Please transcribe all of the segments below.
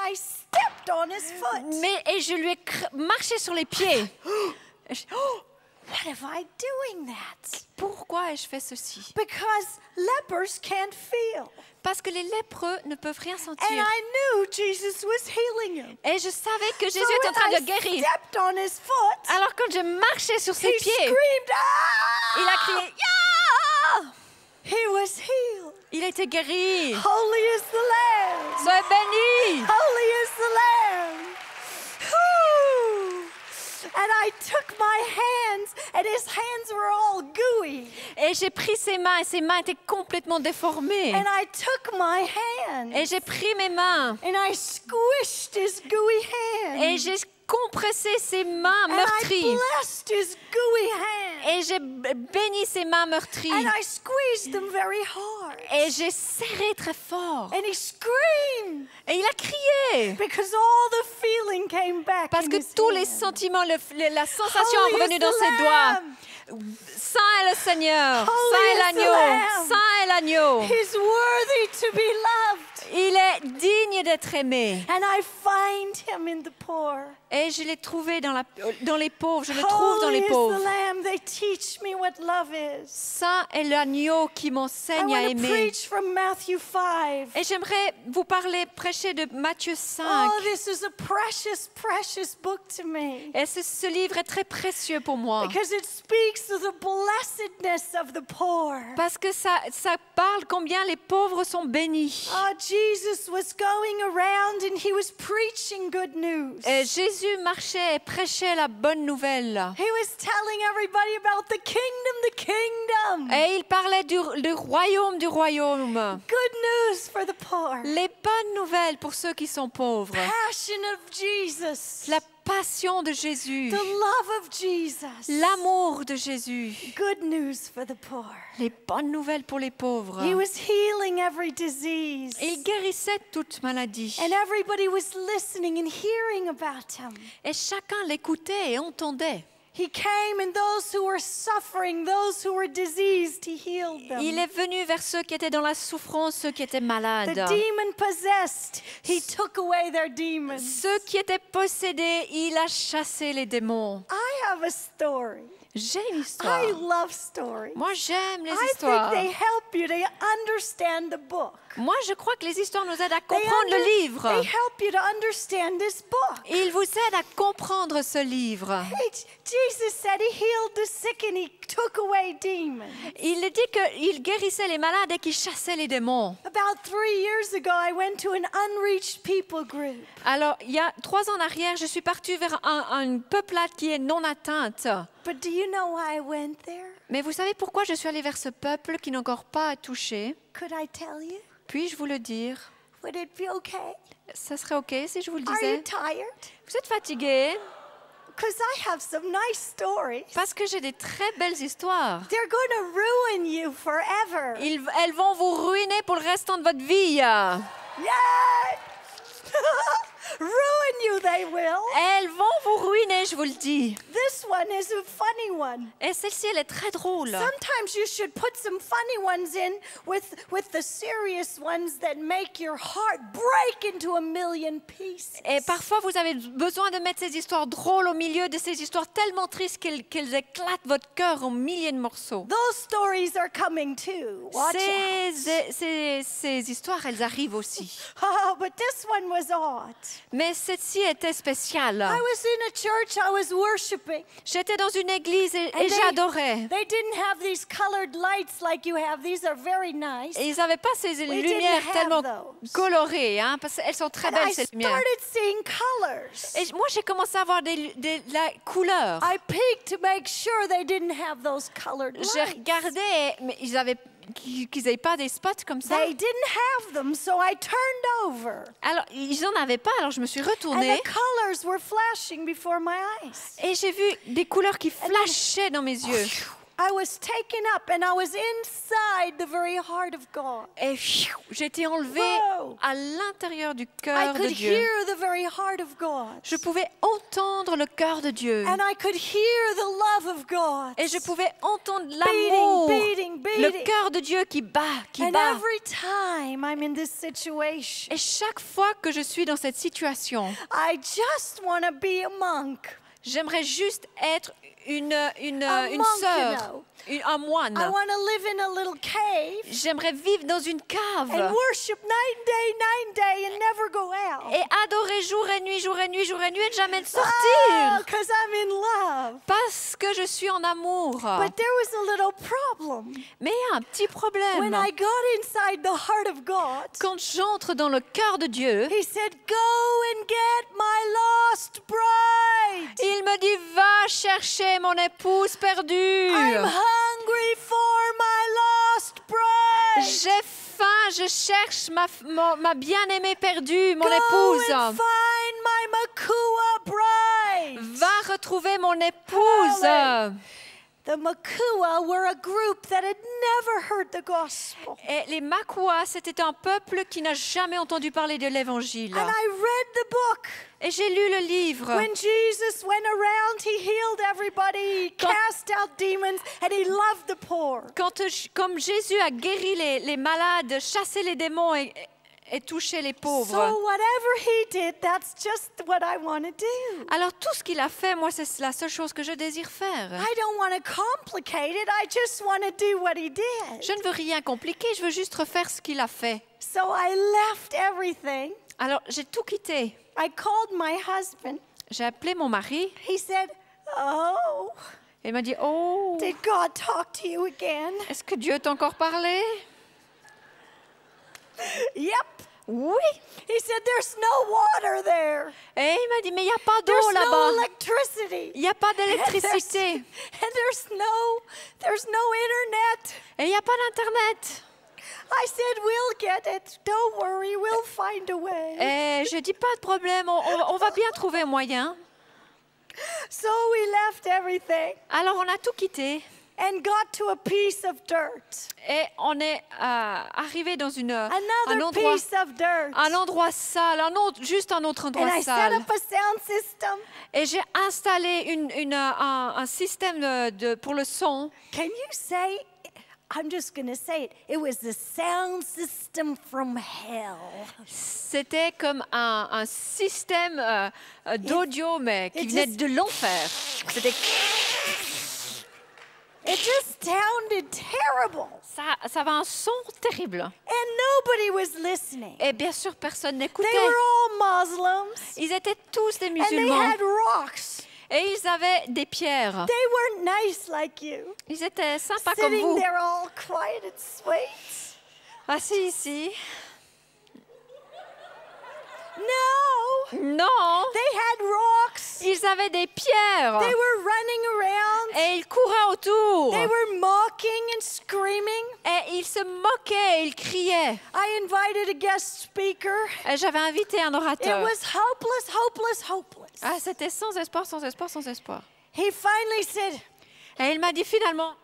I stepped on his foot. Et je lui ai marché sur les pieds. What am I doing that? Pourquoi ai-je fait ceci? Because lepers can't feel. Parce que les lépreux ne peuvent rien And sentir. I knew Jesus was healing him. Et je savais que Jésus So était en train when de I guérir. stepped on his foot, Alors quand je marchais sur ses he pieds, screamed, il a ah! crié Ya! He was healed. Il a été guéri. Holy is the Lamb. Sois béni. Holy is the Lamb. Whew. And I took my hands, and his hands were all gooey. Et j'ai pris ses mains et ses mains étaient complètement déformées. And I took my hands, Et j'ai pris mes mains and I squished his gooey hands. et j'ai compressé ses mains And I meurtries. blessed his gooey hands. Et j'ai béni ses mains meurtries. And I squeezed them very hard. Et j'ai serré très fort. And he screamed Et il a crié. because all the feeling came back. Parce in que his tous les hands. sentiments, la sensation est Holy revenue is dans the ses doigts. Lamb. Saint est le Seigneur. Holy Saint est is the l'agneau. Lamb. Saint est l'agneau. He's worthy to be loved. Il est digne d'être aimé. And I find him in the poor. Et je l'ai trouvé dans les pauvres. Je le trouve dans Holy les is the pauvres. Lamb. They teach me what love is. Saint est l'agneau qui I m'enseigne à want to aimer. preach from Matthew 5. Et j'aimerais vous prêcher de Matthieu 5. Oh, this is a precious, precious book to me. Et ce livre est très précieux pour moi. Because it speaks of the blessedness of the poor. Parce que ça parle combien les pauvres sont bénis. Oh, Jesus was going around and he was preaching good news. Et Jésus marchait et prêchait la bonne nouvelle. He was telling everybody about the kingdom. Et il parlait du royaume du royaume. Good news for the poor. Les bonnes nouvelles pour ceux qui sont pauvres. Passion of Jesus. La passion de Jésus. The love of Jesus. L'amour de Jésus. Good news for the poor. Les bonnes nouvelles pour les pauvres. He was healing every disease. Et il guérissait toute maladie. And everybody was listening and hearing about him. Et chacun l'écoutait et entendait. He came and those who were suffering, those who were diseased, he healed them. Il est venu vers ceux qui étaient dans la souffrance, ceux qui étaient The malades. demon possessed, he took away their demons. Ceux qui étaient possédés, il a chassé les démons. I have a story. J'ai une histoire. I love stories. Moi, j'aime les I think histoires. they help you to understand the book. Moi, je crois que les histoires nous aident à comprendre le They livre. help you to understand this book. Il vous aide à comprendre ce livre. Jesus said he healed the sick and he took away demons. Il dit qu'il guérissait les malades et qu'il chassait les démons. About 3 years ago, I went to an unreached people group. Alors, il y a 3 ans en arrière, je suis partie vers une peuplade qui est non atteinte. But do you know why I went there? Mais vous savez pourquoi je suis allée vers ce peuple qui n'est encore pas touché? Could I tell you? Puis-je vous le dire? Would it be okay? Ça serait OK si je vous le Are you disais? tired? Vous êtes fatigué? Because I have some nice stories. Parce que j'ai des très belles histoires. They're going to ruin you forever. Elles vont vous ruiner pour le restant de votre vie. Yeah! Ruin you, they will. Elles vont vous ruiner, je vous le dis. This one is a funny one. Et celle-ci, elle est très drôle. Sometimes you should put some funny ones in with the serious ones that make your heart break into a million pieces. Et parfois, vous avez besoin de mettre ces histoires drôles au milieu de ces histoires tellement tristes qu'elles éclatent votre cœur en milliers de morceaux. Those stories are coming too. Watch out. Ces histoires, elles arrivent aussi. Oh, but this one was odd. Mais celle-ci était spéciale. I was in a church, I was worshiping. J'étais dans une église et And j'adorais. They didn't have these colored lights like you have. These are very nice. Et ils n'avaient pas ces didn't lumières have tellement those. colorées, hein, parce qu'elles sont très And belles, I ces lumières. started seeing colors. Et moi, j'ai commencé à voir la couleur. I peeked to make sure they didn't have those colored J'ai lights. regardé, mais qu'ils n'avaient pas des spots comme ça. They didn't have them, so I turned over. Alors, ils n'en avaient pas, alors je me suis And retournée the colors were flashing before my eyes. et j'ai vu des couleurs qui flashaient dans mes yeux. I was taken up and I was inside the very heart of God. Et j'ai été enlevée Wow. à l'intérieur du I cœur de could Dieu. hear the very heart of God. Je pouvais entendre le cœur de Dieu. And I could hear the love of God. Et je pouvais entendre l'amour, Beating. le cœur de Dieu qui bat, qui And bat. every time I'm in this situation, Et chaque fois que je suis dans cette situation, I just want to be a monk. j'aimerais juste être une monk, sœur, un I moine. want to live in a little cave J'aimerais vivre dans une cave and worship night and day and never go out. et adorer jour et nuit, jour et nuit, jour et nuit et jamais sortir. Because I'm in love. Parce que je suis en amour. But there was a little problem. Mais il y a un petit problème. When I got inside the heart of God, Quand j'entre dans le cœur de Dieu, He said, Go and get my lost bride. il me dit, va chercher mon épouse perdue. I'm hungry for my lost bride. J'ai faim, je cherche ma bien-aimée perdue, mon Go épouse. and find my Makua bride. Va retrouver mon épouse. Hallelujah. The Makua were a group that had never heard the gospel. Et les Makua, c'était un peuple qui n'a jamais entendu parler de l'évangile. And I read the book. Et j'ai lu le livre. When Jesus went around, He healed everybody, He cast out demons, and He loved the poor. Comme Jésus a guéri les malades, chassé les démons et touché les pauvres. So whatever He did, that's just what I want to do. Alors tout ce qu'il a fait, moi, c'est la seule chose que je désire faire. I don't want to complicate it. I just want to do what He did. Je ne veux rien compliquer, je veux juste refaire ce qu'il a fait. So I left everything. Alors j'ai tout quitté. I called my husband. J'ai appelé mon mari. He said, Oh, Et il m'a dit, oh, did God talk to you again? est-ce que Dieu t'a encore parlé? Yep. Oui. He said, There's no water there. Et il m'a dit, mais il n'y a pas There's d'eau no là-bas. electricity. Il n'y a pas And d'électricité. there's no internet. Et il n'y a pas d'Internet. I said, We'll get it. Don't worry. We'll find a way. Et je dis, pas de problème, on va bien trouver un moyen. So we left everything Alors on a tout quitté. and got to a piece of dirt. Et on est arrivé dans Another piece of dirt. un endroit sale, juste un autre And endroit I set sale. up a sound system. Et j'ai installé un système pour le son. Can you say, I'm just going to say it. It was the sound system from hell. C'était comme un système d'audio, mais qui it venait just- de l'enfer. C'était It just sounded terrible. ça avait un son terrible. And nobody was listening. Et bien sûr, personne n'écoutait. They were all Muslims. Ils étaient tous des And they musulmans. had rocks. Et ils avaient des pierres. They weren't nice like you. Ils étaient sympas comme Sitting vous. there all quiet and sweet. Assis ici. No. Non, They had rocks. ils avaient des pierres. They were running around. Et ils couraient autour. They were mocking and screaming. Et ils se moquaient, ils criaient. I invited a guest speaker. Et j'avais invité un It orateur. was hopeless, hopeless, hopeless. Ah, c'était sans espoir, sans espoir, sans espoir. He finally said, Et il m'a dit finalement,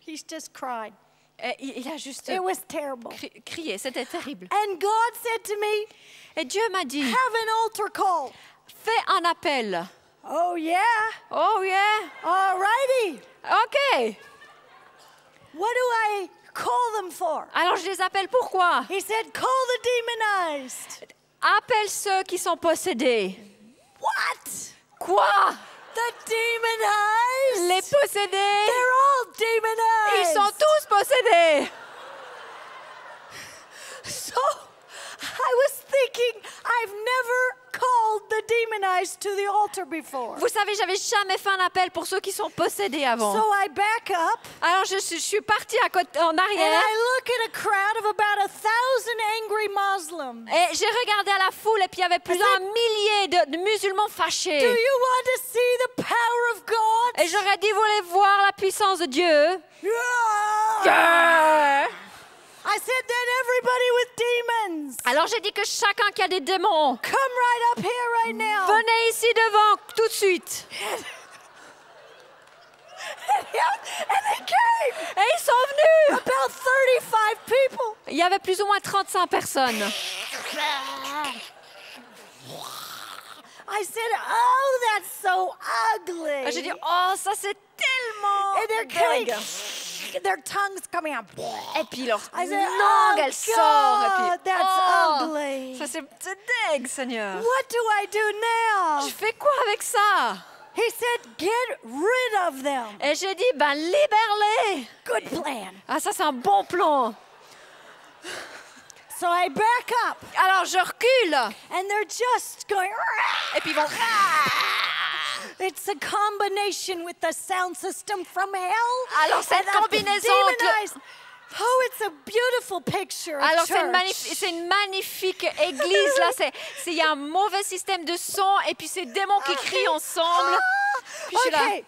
he's just cried. et il a juste It was terrible. crié, c'était terrible. And God said to me, Et Dieu m'a dit, have an altar call. fais un appel. Oh, yeah. Oh yeah, All righty. ok. What do I call them for? Alors je les appelle pourquoi? He said, call the demonized. Appelle ceux qui sont possédés. What? Quoi? The demonized? Les possédés? They're all Ils demonized. sont tous possédés. So I was thinking, I've never called the demonized to the altar before. Vous savez, j'avais jamais fait un appel pour ceux qui sont possédés avant. So I back up Alors je suis partie en and arrière I look at a crowd of about 1,000 angry Muslims. et j'ai regardé à la foule et puis il y avait plus d'un millier de musulmans Do fâchés. you want to see the power of God? Et j'aurais dit, vous voulez voir la puissance de Dieu? Yeah. I said that everybody with demons, Alors j'ai dit que chacun qui a des démons, come right up here right now. venez ici devant tout de suite. get him, and they came. Et ils sont venus. About 35 people. Il y avait plus ou moins 35 personnes. I said, oh, that's so ugly. J'ai dit, oh, ça c'est tellement And they're coming, dégueu. their tongues coming out. Et puis leur I said, langue, oh, elle sort. Et God, puis, that's oh, ugly. ça c'est dégue, Seigneur. What do I do now? Je fais quoi avec ça? He said, get rid of them. Et j'ai dit, ben libère-les. Good plan. Ah, ça c'est un bon plan. So I back up, Alors je recule. and they're just going. Et puis ils vont... It's a combination with the sound system from hell. Alors cette and I've combinaison... demonized. Oh, it's a beautiful picture of Alors church. c'est une magnifique église là. Il y a un mauvais système de son et puis ces démons qui crient ensemble. Puis je suis là. Okay.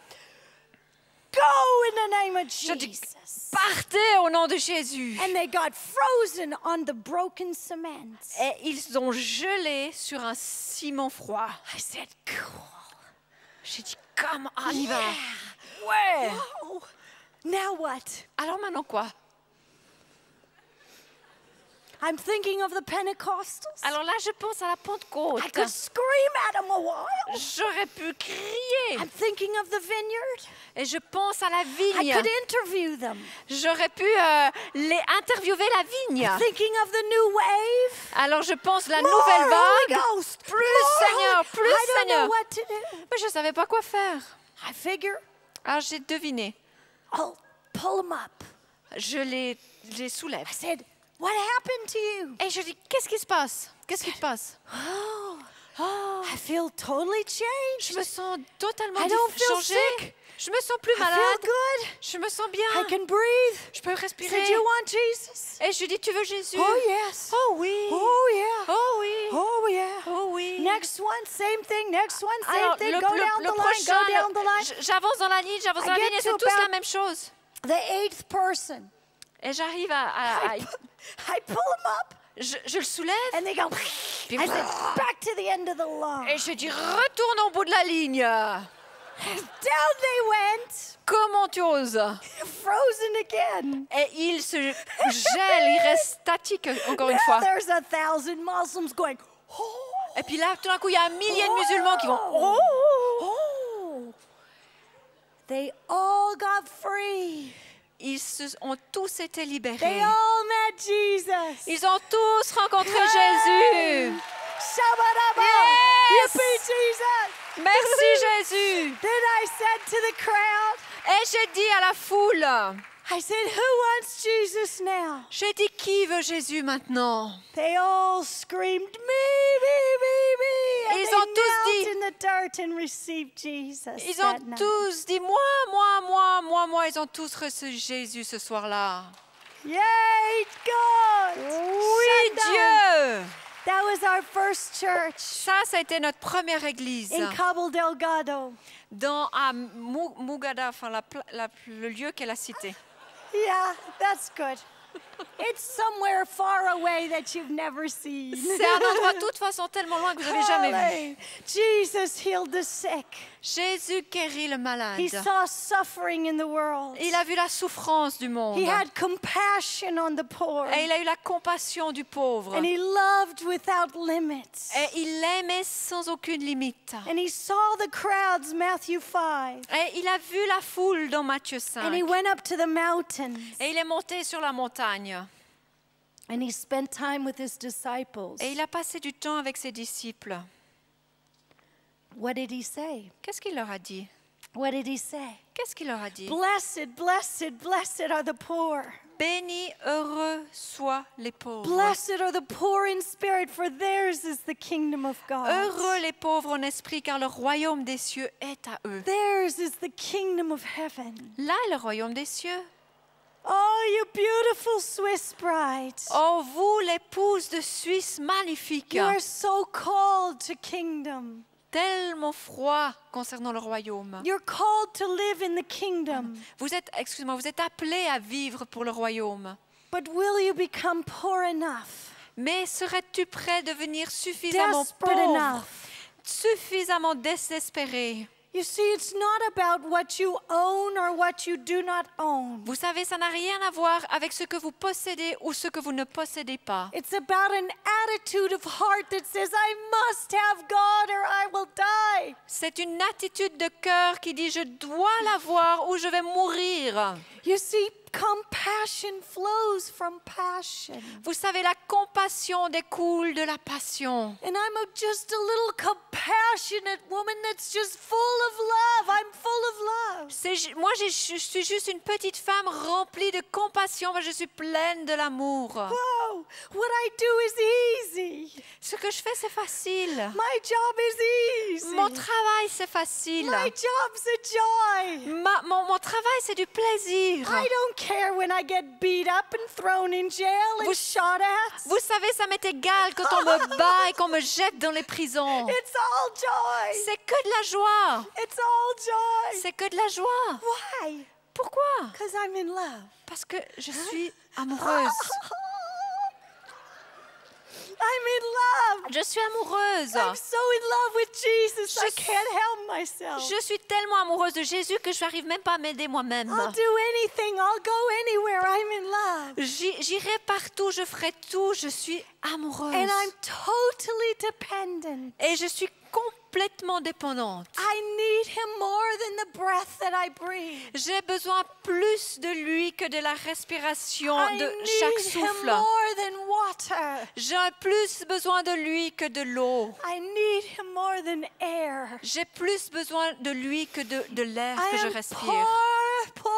Go in the name of Je dis, Jesus. partez au nom de Jésus. And they got frozen on the broken cement. Et ils ont gelé sur un ciment froid. I said, cool. J'ai dit, comme on y va. Ouais. Oh, now what? Alors maintenant quoi? I'm thinking of the Pentecostals. Alors là, je pense à la Pentecôte. I could scream at them a while. J'aurais pu crier. I'm thinking of the vineyard. Et je pense à la I vigne. could interview them. J'aurais pu les interviewer la vigne. Thinking of the new wave. Alors je pense la More nouvelle Holy vague. Ghost. Plus More Seigneur, Holy- plus I don't Seigneur. know what to do. Mais je ne savais pas quoi faire. I figure Alors j'ai deviné. I'll pull them up. Je les soulève. I said, what happened to you? Et je dis, qu'est-ce qui se passe? Qu'est-ce qui se passe? Oh, I feel totally Je changed. me sens totalement I don't feel changée. sick. Je me sens plus I feel malade. good. Je me sens bien. I can breathe. Je peux I respirer. said, you want Jesus? Et je dis, tu veux Jésus? Oh, yes. Oh oui. Oh, yeah. Oh oui. Oh, yeah. Oh oui. Next one, same thing. Next one, same Alors, thing. le Go down the line, prochain, go down the line. j'avance dans la ligne, j'avance I dans la get ligne et to c'est tous about- la même chose. The 8th person. Et j'arrive à I pull them up, je le soulève and they go. Puis- I said, back to the end of the line. et je dis retourne au bout de la ligne. Down they went, Comment tu oses? frozen again. Et il se gèle, il reste statique encore une Now fois. there's 1,000 Muslims going. Oh, Et puis là, tout d'un coup, il y a 1 millier de musulmans qui vont oh. oh. They all got free. Ils ont tous été They libérés. all met Jesus. Ils ont tous rencontré Jésus. Shabba-dabba. Yes. Yippee, Jesus. Merci Jésus. Then I said to the crowd, Et j'ai dit à la foule, I said, who wants Jesus now? j'ai dit qui veut Jésus maintenant? They all screamed, me. And Ils they ont tous knelt dit- in the dirt and received Jesus. Ils that ont night. tous dit moi. Ils ont tous reçu Jésus ce soir-là. Yay, God! Oui, Shanda. Dieu. That was our first church Ça a été notre première église in Cabo Delgado. à Mugada, enfin le lieu qu'elle a cité. Yeah, that's good. It's somewhere far away that you've never seen. C'est un endroit de toute façon tellement loin que vous n'avez jamais vu. Hallelujah. Jesus healed the sick. Jésus guérit le malade. He saw suffering in the world. Il a vu la souffrance du monde. He had compassion on the poor. Et il a eu la compassion du pauvre. And he loved without limits. Et il l'aimait sans aucune limite. And he saw the crowds, Matthew 5. Et il a vu la foule dans Matthieu And he 5. went up to the mountains. Et il est monté sur la montagne. And he spent time with his disciples. Et il a passé du temps avec ses disciples. What did he say? Qu'est-ce qu'il leur a dit? What did he say? Qu'est-ce qu'il leur a dit? Blessed, blessed, blessed are the poor. Bénis, heureux soient les pauvres. Blessed are the poor in spirit, for theirs is the kingdom of God. Heureux les pauvres en esprit, car le royaume des cieux est à eux. Theirs is the kingdom of heaven. Là est le royaume des cieux. Oh, you beautiful Swiss bride. Oh, vous, l'épouse de Suisse magnifique, You are so called to kingdom. tellement froid concernant le royaume. You're called to live in the kingdom. Vous êtes appelés à vivre pour le royaume. But will you become poor enough? Mais serais-tu prêt à devenir suffisamment Desperate pauvre, enough suffisamment désespéré You see, it's not about what you own or what you do not own. Vous savez, ça n'a rien à voir avec ce que vous possédez ou ce que vous ne possédez pas. It's about an attitude of heart that says, I must have God or I will die. C'est une attitude de cœur qui dit je dois l'avoir ou je vais mourir. You see, compassion flows from passion. Vous savez, la compassion découle de la passion. And just a little compassionate woman that's just full of love. I'm full of love. Moi, je suis juste une petite femme remplie de compassion, je suis pleine de l'amour. Whoa, what I do is easy. Ce que je fais, c'est facile. My job is easy. Mon travail, c'est facile. My job's a joy. Mon travail, c'est du plaisir. I don't care when I get beat up and thrown in jail and shot at. Vous savez, ça m'est égal quand on me bat et qu'on me jette dans les prisons. It's all joy. C'est que de la joie. It's all joy. C'est que de la joie. Why? Pourquoi? Because I'm in love. Parce que je suis amoureuse. I'm in love. Je suis amoureuse. I'm so in love with Jesus. I Je- can't help myself. Je suis tellement amoureuse de Jésus que je n'arrive même pas à m'aider moi-même. I'll do anything. I'll go anywhere. I'm in love. J'irai partout, je ferai tout. Je suis amoureuse. And I'm totally dependent. Et je suis complètement dépendante. I need him more than the breath that I breathe. J'ai besoin plus de lui que de la respiration I de chaque need him souffle. more than water. J'ai plus besoin de lui que de l'eau. I need him more than air. J'ai plus besoin de lui que de l'air I que je am respire. poor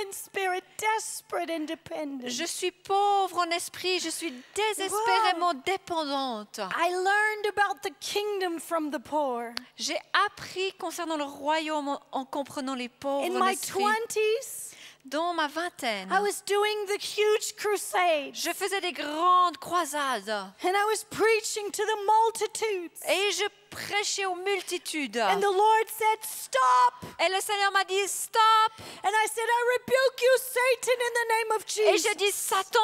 in spirit, desperate and dependent. Je suis pauvre en esprit, je suis désespérément dépendante. I learned about the kingdom from the poor. J'ai appris concernant le royaume en comprenant les pauvres In en my esprit. 20s, Dans ma vingtaine, I was doing the huge crusades, je faisais des grandes croisades and I was preaching to the multitudes. et je prêchais aux multitudes. And the Lord said, stop. Et le Seigneur m'a dit stop. And I said, I rebuke you, Satan, in the name of Et Jesus. j'ai dit Satan,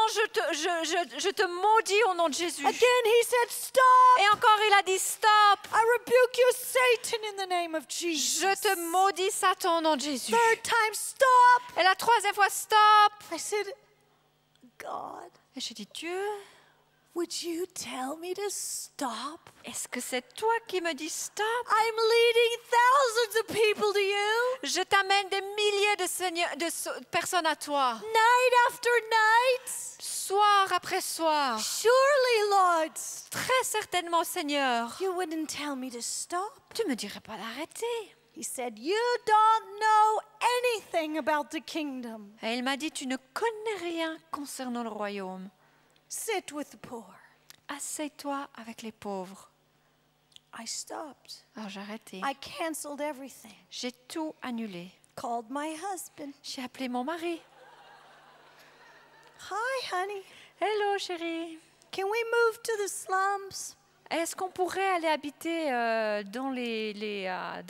je te maudis au nom de Jésus. Again, he said, stop. Et encore il a dit stop. I rebuke you, Satan, in the name of Jesus. Je te maudis Satan au nom de Jésus. Third time, stop. Et la troisième fois stop. I said, God, Et j'ai dit Dieu, would you tell me to stop? est-ce que c'est toi qui me dis stop? I'm leading thousands of people to you, Je t'amène des milliers de personnes à toi, night after night. soir après soir. Surely, Lord, Très certainement, Seigneur, you wouldn't tell me to stop. tu me dirais pas d'arrêter. He said, you don't know anything about the kingdom. Et il m'a dit, tu ne connais rien concernant le royaume. Sit with the poor. Assieds-toi avec les pauvres. I stopped. Alors j'ai arrêté. I canceled everything. J'ai tout annulé. Called my husband. J'ai appelé mon mari. Hi, honey. Hello, chérie. Can we move to the slums? Est-ce qu'on pourrait aller habiter dans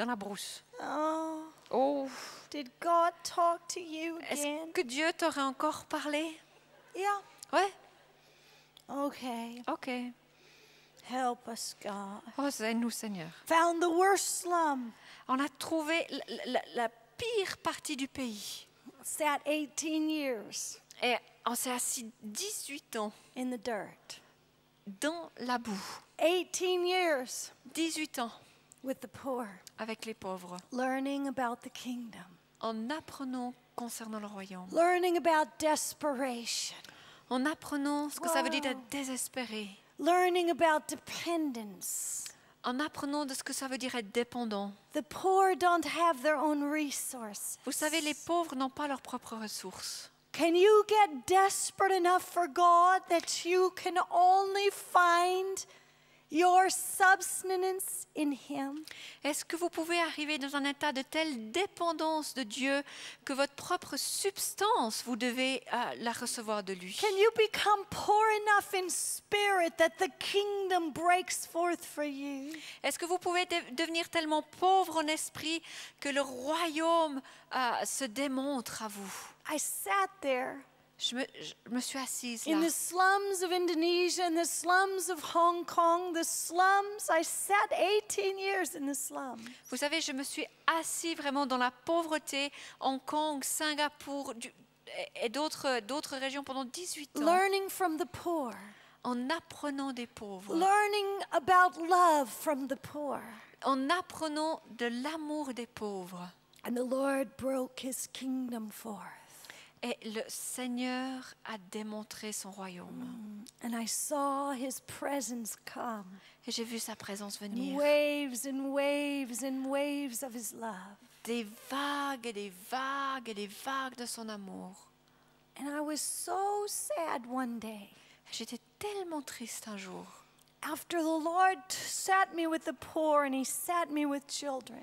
la brousse? Oh, Oh, did God talk to you est-ce again? que Dieu t'aurait encore parlé? Yeah. Ouais, Okay. ok. Help us, God. Oh, aide-nous, Seigneur. Found the worst slum. On a trouvé la pire partie du pays. Sat 18 years Et on s'est assis 18 ans in the dirt. dans la boue. 18 years 18 ans with the poor. avec les pauvres. Learning about the kingdom. En apprenant concernant le royaume. Learning about desperation. En apprenant ce que ça veut dire Wow. d'être désespéré. Learning about dependence. En apprenant de ce que ça veut dire être dépendant. The poor don't have their own resources. Vous savez, les pauvres n'ont pas leurs propres ressources. Can you get desperate enough for God that you can only find your subsistence in Him? Est-ce que vous pouvez arriver dans un état de telle dépendance de Dieu que votre propre substance, vous devez la recevoir de lui? Can you become poor enough in spirit that the kingdom breaks forth for you? Est-ce que vous pouvez devenir tellement pauvre en esprit que le royaume se démontre à vous? I sat there je me suis assise In là. the slums of Indonesia and the slums of Hong Kong, the slums, I sat 18 years in the slums. Vous savez, je me suis assise vraiment dans la pauvreté, Hong Kong, Singapour et d'autres régions pendant 18 ans, Learning from the poor, en apprenant des pauvres, learning about love from the poor. en apprenant de l'amour des pauvres. And the Lord broke his kingdom forth. Et le Seigneur a démontré son royaume. And I saw his presence come. Et j'ai vu sa présence And venir. waves and waves and waves of his love. Des vagues et des vagues et des vagues de son amour. And I was so sad one day. J'étais tellement triste un jour. After the Lord sat me with the poor and he sat me with children.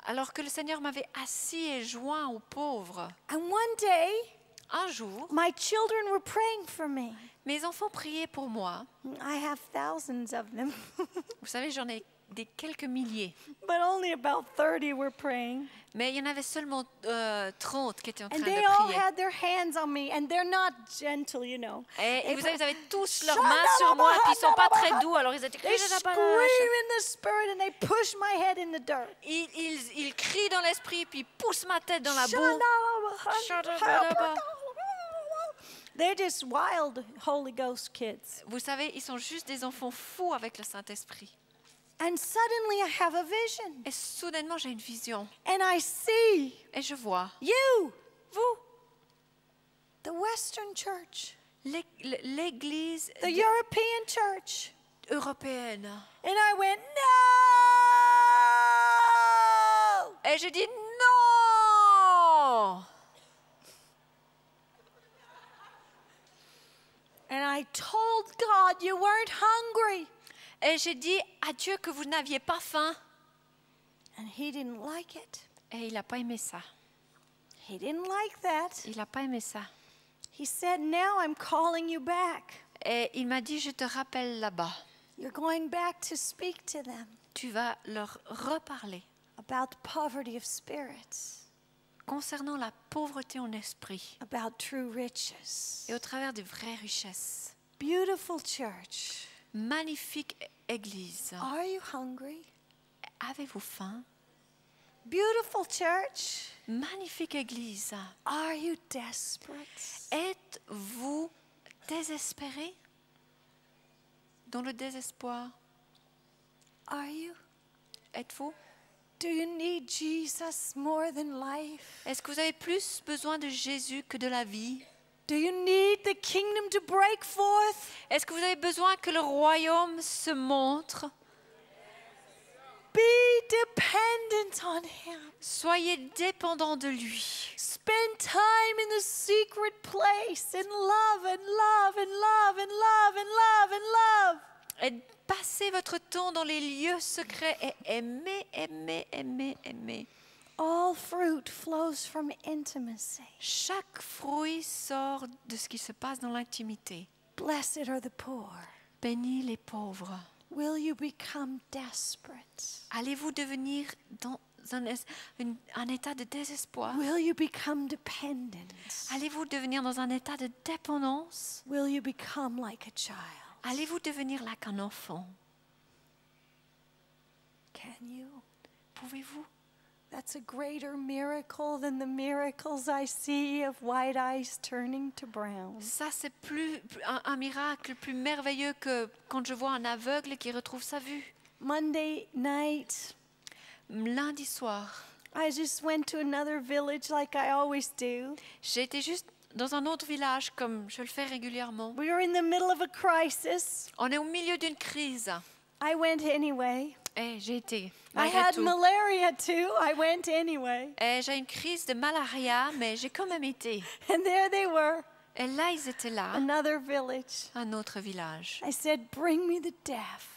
Alors que le Seigneur m'avait assis et joint aux pauvres. And one day, Un jour, my children were praying for me. mes enfants priaient pour moi. I have thousands of them, Vous savez, j'en ai des quelques milliers. but only about 30 were praying. Mais il y en avait seulement 30 qui étaient en train And de they all prier. had their hands on me, and they're not gentle, you know. Et vous savez, ils avaient tous leurs mains sur moi, puis ils ne sont pas très doux, alors ils étaient... They scream in the spirit and they push my head in the dirt. Ils crient dans l'esprit, puis ils poussent ma tête dans la boue. They're just wild Holy Ghost kids. Vous savez, ils sont juste des enfants fous avec le Saint-Esprit. And suddenly I have a vision. Et soudainement, j'ai une vision. And I see Et je vois, you, vous, the Western Church, l'Église the European Church. européenne. And I went, no! Et je dis non! And I told God you weren't hungry. Et j'ai dit à Dieu que vous n'aviez pas faim. And he didn't like it. Et il n'a pas aimé ça. He didn't like that. Il n'a pas aimé ça. He said, now I'm calling you back. Et il m'a dit, je te rappelle là-bas. You're going back to speak to them Tu vas leur reparler about the poverty of spirits, concernant la pauvreté en esprit about true riches. et au travers des vraies richesses. Beautiful church. Magnifique Église. Are you hungry? Avez-vous faim? Beautiful church. Magnifique Église. Are you desperate? Êtes-vous désespéré? Dans le désespoir, Are you? êtes-vous? Do you need Jesus more than life? Est-ce que vous avez plus besoin de Jésus que de la vie? Do you need the kingdom to break forth? Est-ce que vous avez besoin que le royaume se montre? Be dependent on him. Soyez dépendants de lui. Spend time in the secret place and love and love and love and love and love and love. Et passez votre temps dans les lieux secrets et aimez, aimez, aimez, aimez. All fruit flows from intimacy. Chaque fruit sort de ce qui se passe dans l'intimité. Blessed are the poor. Bénis les pauvres. Will you become desperate? Allez-vous devenir dans un état de désespoir? Will you become dependent? Allez-vous devenir dans un état de dépendance? Will you become like a child? Allez-vous devenir là qu'un enfant? Can you? Pouvez-vous? That's a greater miracle than the miracles I see of white eyes turning to brown. Ça, c'est un miracle plus merveilleux que quand je vois un aveugle qui retrouve sa vue. Monday night, Lundi soir, I just went to another village like I always do. j'ai été juste dans un autre village comme je le fais régulièrement. We were in the middle of a crisis. On est au milieu d'une crise. I went anyway. Et j'ai été, I malgré had tout. malaria too. I went anyway. Et j'ai une crise de malaria, mais j'ai quand même été. And there they were, Et là, ils étaient là, another village. un autre village. I said, bring me the deaf.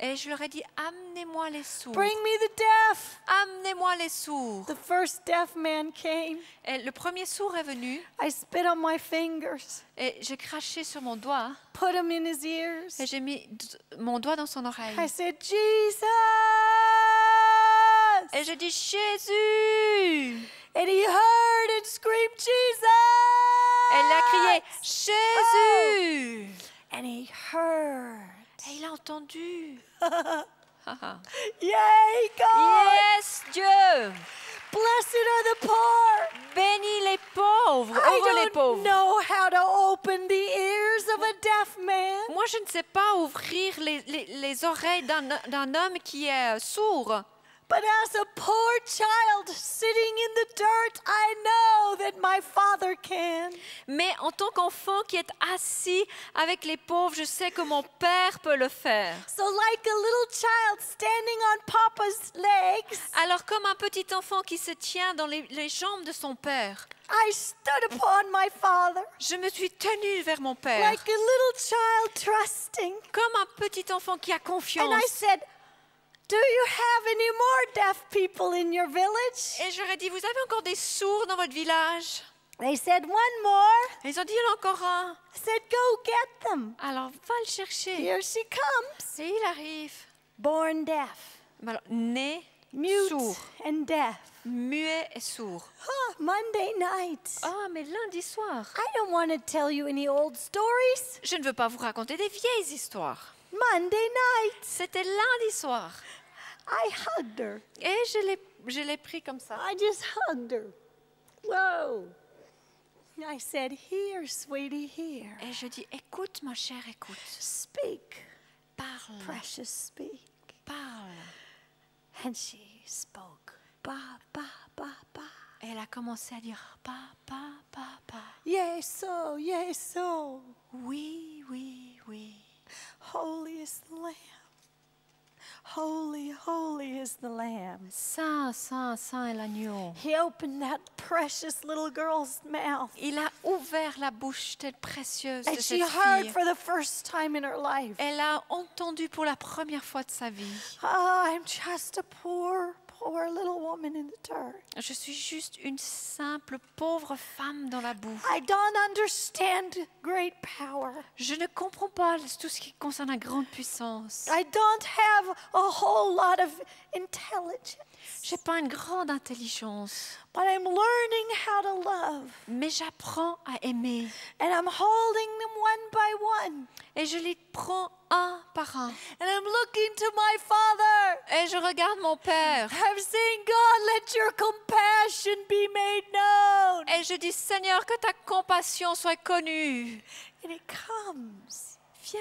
Et je leur ai dit, amenez-moi les sourds. Bring me the deaf. Amenez-moi les sourds. The first deaf man came. Et le premier sourd est venu. I spit on my fingers, Et j'ai craché sur mon doigt. put him in his ears. Et j'ai mis mon doigt dans son oreille. I said, Jesus. Et j'ai dit, Jésus. And he heard and screamed, Jesus. Elle a crié Jésus. And he heard. Et il a entendu. Yay, God! Yes, Dieu. Blessed are the poor. Bénis les pauvres. I Ouvre les don't pauvres. know how to open the ears of a deaf man. Moi, je ne sais pas ouvrir les oreilles d'un homme qui est sourd. But as a poor child sitting in the dirt, I know that my Father can. Mais en tant qu'enfant qui est assis avec les pauvres, je sais que mon Père peut le faire. So like a little child standing on Papa's legs, Alors comme un petit enfant qui se tient dans les jambes de son Père, I stood upon my Father. je me suis tenue vers mon Père, Like a little child trusting. comme un petit enfant qui a And I confiance. said, do you have any more deaf people in your village? Et j'aurais dit, vous avez encore des sourds dans votre village? They said, one more. Et ils ont dit, il y en a encore un. I said, go get them. Alors va le chercher. Here she comes. Et il arrive. Born deaf, Alors, né, mute sourd, and deaf. muet et sourd. Monday night. Ah, mais lundi soir. I don't want to tell you any old stories. Je ne veux pas vous raconter des vieilles histoires. Monday night. C'était lundi soir. I hugged her. Et je l'ai pris comme ça. I just hugged her. Whoa. I said, here, sweetie, here. Et je dis, écoute, ma chère, écoute. Speak, Parle, precious, speak. parle. And she spoke. Ba, ba, ba, ba. Et elle a commencé à dire, papa, papa. Yes, so, yes, so. Oui, oui, oui. Holy is the Lamb. Holy, holy is the Lamb. Saint, saint, saint est l'agneau. He opened that precious little girl's mouth. Il a ouvert la bouche telle précieuse de And she cette heard fille. for the first time in her life. Elle a entendu pour la première fois de sa vie. Oh, I'm just a poor, poor little woman in the dirt. Je suis juste une simple pauvre femme dans la boue. I don't understand great power. Je ne comprends pas tout ce qui concerne la grande puissance. I don't have a whole lot of intelligence. J'ai pas une grande intelligence, But I'm learning how to love. mais j'apprends à aimer. And I'm holding them one by one. Et je les prends un par un. And I'm looking to my Father. Et je regarde mon Père. I'm saying, God, let your compassion be made known. Et je dis, Seigneur, que ta compassion soit connue. And it comes. Viens.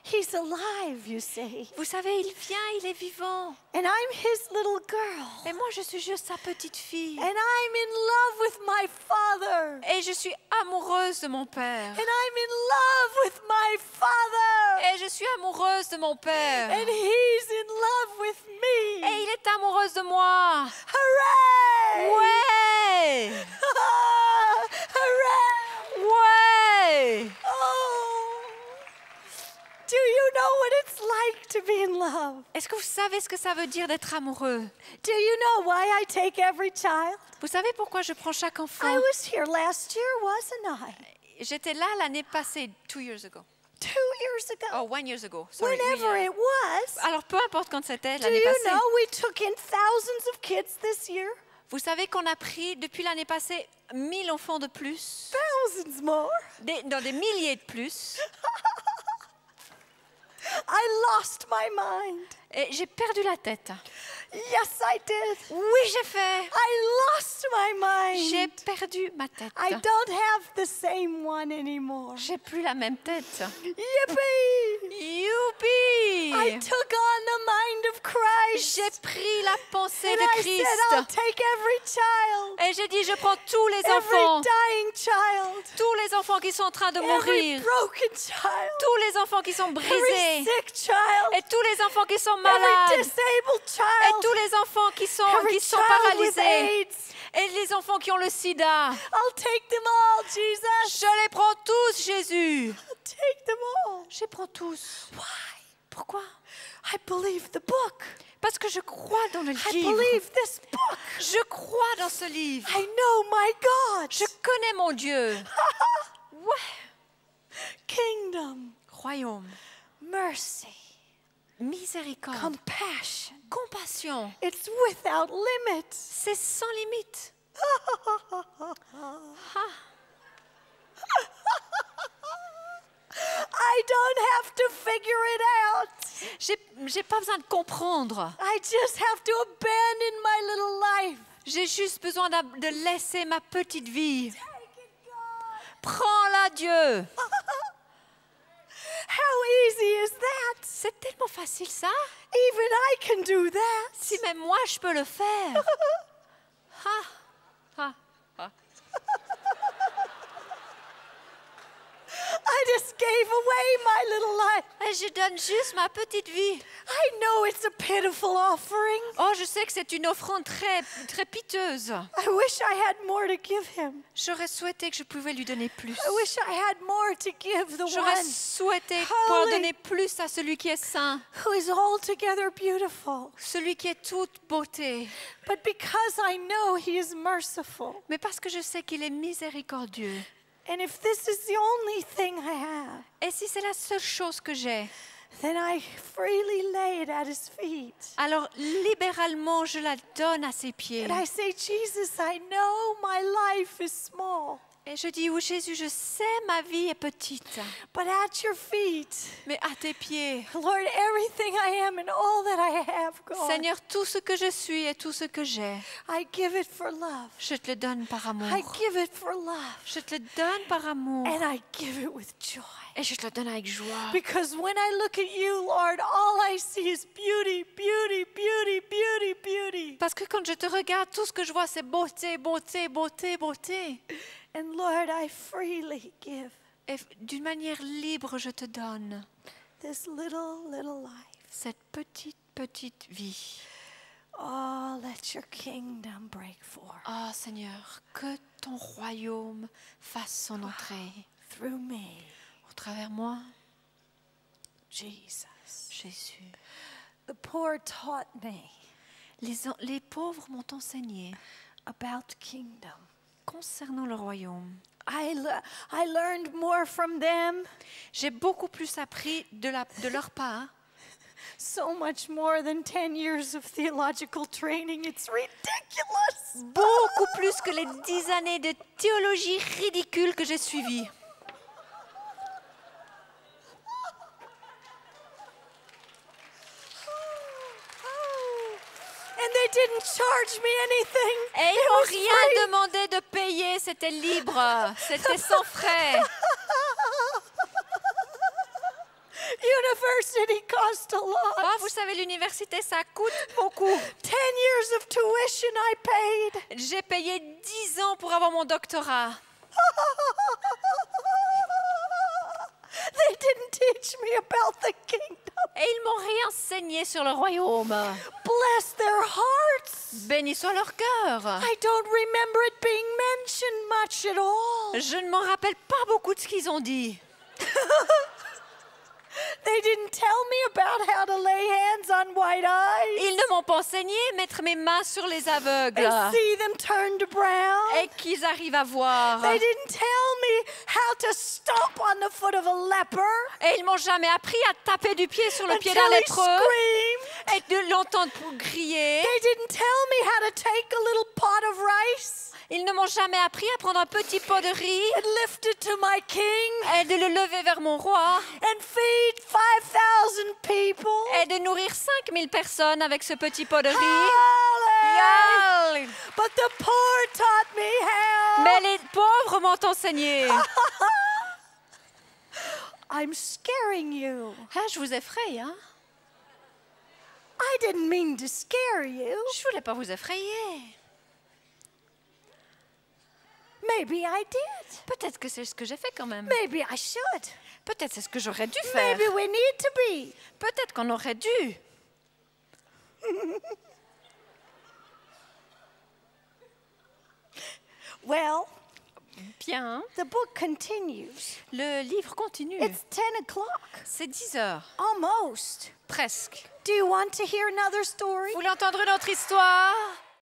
He's alive, you see. Vous savez, il vient, il est vivant. And I'm his little girl. Et moi, je suis juste sa petite fille. And I'm in love with my Father. Et je suis amoureuse de mon Père. And I'm in love with my Father. Et je suis amoureuse de mon Père. And he's in love with me. Et il est amoureuse de moi. Hooray! Ouais! Hooray! Ouais! Oh! Do you know what it's like to be in love? Est-ce que vous savez ce que ça veut dire d'être amoureux? Do you know why I take every child? Vous savez pourquoi je prends chaque enfant? I was here last year, wasn't I? J'étais là l'année passée, 2 years ago. 2 years ago. Oh, 1 year ago. Sorry. Whenever Oui. it was. Alors, peu importe quand c'était, Do l'année you passée. know we took in thousands of kids this year? Vous savez qu'on a pris, depuis l'année passée, 1000 enfants de plus. Thousands more. Dans des milliers de plus. I lost my mind. Et j'ai perdu la tête. Yes, I did. Oui, j'ai fait. I lost my J'ai mind. perdu ma tête. I don't have the same one anymore. J'ai plus la même tête. Yippee! I Youpi! took on the mind of Christ. J'ai pris la pensée And de I said, I'll Christ. take every child, Et j'ai dit, je prends tous les every enfants. dying child, Tous les enfants qui sont en train de every mourir. broken child, Tous les enfants qui sont every brisés. sick child, Et tous les enfants qui sont every malades. disabled Et child, tous les enfants qui sont every child with paralysés. AIDS. Et les enfants qui ont le sida. I'll take them all, Jesus. Je les prends tous, Jésus. I'll take them all. Je les prends tous. Why? Pourquoi? I believe the book. Parce que je crois dans le I livre. believe this book. Je crois dans ce livre. I know my God. Je connais mon Dieu. Ouais. Kingdom, Royaume, mercy, miséricorde, compassion. compassion. It's without limits. C'est sans limite. I don't have to figure it out. J'ai pas besoin de comprendre. I just have to abandon my little life. J'ai juste besoin de laisser ma petite vie. Take it, God. Prends-la, Dieu. How easy is that? C'est tellement facile, ça. Even I can do that. Si même moi, je peux le faire. Ah, ah, ah. I just gave away my little life. Et je donne juste ma petite vie. I know it's a pitiful offering. Oh, je sais que c'est une offrande très, très piteuse. I wish I had more to give him. J'aurais souhaité que je pouvais lui donner plus. I wish I had more to give the J'aurais one souhaité pouvoir Holy. donner plus à celui qui est saint, who is altogether beautiful. celui qui est toute beauté. But because I know he is merciful, Mais parce que je sais qu'il est miséricordieux. and if this is the only thing I have, Et si c'est la seule chose que j'ai, then I freely lay it at his feet. alors libéralement je la donne à ses pieds. And I say, Jesus, I know my life is small, Et je dis, oui Jésus, je sais ma vie est petite, but at your feet, mais à tes pieds, Lord, everything I am and all that I have, God, Seigneur, tout ce que je suis et tout ce que j'ai, I give it for love. je te le donne par amour. I give it for love. Je te le donne par amour And I give it with joy. et je te le donne avec joie. Because when I look at you, Lord, all I see is beauty, beauty, beauty, beauty, beauty. Parce que quand je te regarde, tout ce que je vois, c'est beauté, beauté, beauté, beauté. And Lord, I freely give Et d'une manière libre, je te donne this little life. cette petite, petite vie. Oh, let your kingdom break forth Oh Seigneur, que ton royaume fasse son entrée through me, au travers moi, Jesus. Jésus. The poor taught me Les pauvres m'ont enseigné about the kingdom. concernant le royaume. I learned more from them, J'ai beaucoup plus appris de leur part, so much more than 10 years of theological training. It's ridiculous. beaucoup plus que les 10 années de théologie ridicule que j'ai suivies. And they didn't charge me anything. Et ils It m'ont was rien free. demandé de payer, c'était libre, c'était sans frais. University cost a lot. Oh, vous savez, l'université, ça coûte beaucoup. 10 years of tuition I paid. J'ai payé 10 ans pour avoir mon doctorat. They didn't teach me about the kingdom. Et ils m'ont rien enseigné sur le royaume. Bless their hearts. Béni soit leur cœur. I don't remember it being mentioned much at all. Je ne m'en rappelle pas beaucoup de ce qu'ils ont dit. They didn't tell me about how to lay hands on white eyes Ils ne m'ont pas enseigné mettre mes mains sur les aveugles and see them turn to brown. et qu'ils arrivent à voir. They didn't tell me how to stomp on the foot of a leper Et ils m'ont jamais appris à taper du pied sur le pied until d'un he lépreux screamed. et de l'entendre crier. They didn't tell me how to take a little pot of rice Ils ne m'ont jamais appris à prendre un petit pot de riz and lift it to my king et de le lever vers mon roi and feed 5,000 people. et de nourrir 5000 personnes avec ce petit pot de riz. Hallelujah. Yeah. But the poor taught me how. Mais les pauvres m'ont enseigné. I'm scaring you. Ah, je vous effraie, hein? I didn't mean to scare you. Je voulais pas vous effrayer. Maybe I did. Peut-être que c'est ce que j'ai fait quand même. Maybe I should. Peut-être c'est ce que j'aurais dû faire. Maybe we need to be. Peut-être qu'on aurait dû. Well, Bien. the book continues. Le livre continue. It's 10 o'clock. C'est 10 heures. Almost. Presque. Do you want to hear another story? Vous voulez entendre une autre histoire?